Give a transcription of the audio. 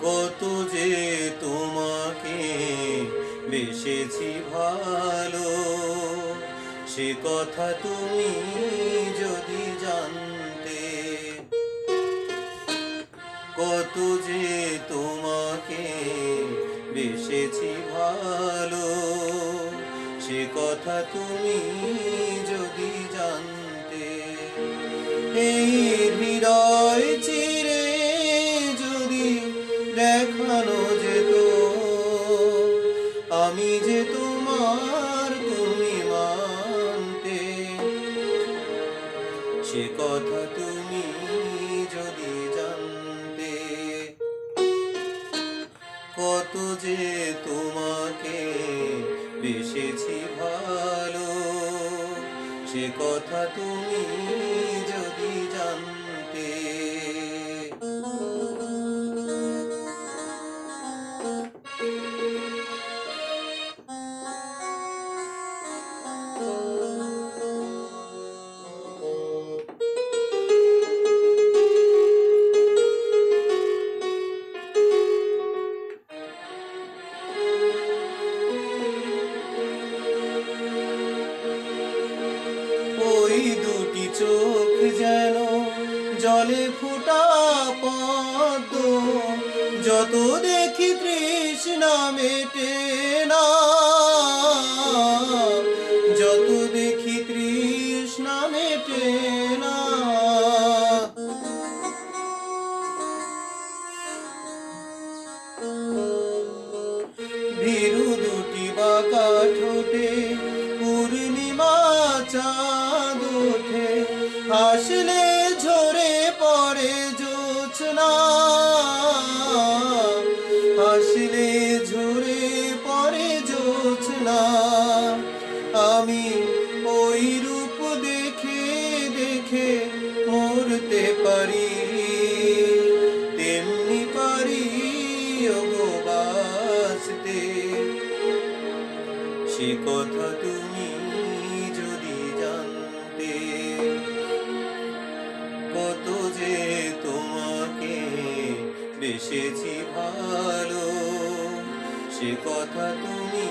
কত যে তোমাকে বেসেছি ভালো, সে কথা তুমি যদি জানতে। কত যে তোমাকে বেসেছি ভালো, সে কথা তুমি যদি জানতে। এই হৃদয় চিরে যদি দেখানো যেত আমি যে তোমার, তুমি মানতে। সে কথা তুমি যদি জানতে। কত যে তোমাকে বেসেছি ভালো, সে কথা তুমি যদি জানতে। ওই দুটি চোখ যেন জলে ফোটা পদ্ম, যত দেখি তৃষ্ণা মেটে না, যত দেখি তৃষ্ণা মেটে না। ভীরু দুটি বাঁকা ঠোঁটে পূর্ণিমা চাঁদ ওঠে, হাসলে ঝরে পড়ে জোছনা, হাসলে ঝরে পড়ে জোছনা। আমি ওই রূপ দেখে দেখে মরতে পারি, তেমনি পারি ওগো বাঁচতে। সে কথা তুমি যদি জানতে। কত যে তোমাকে বেসেছি ভালো, সে কথা তুমি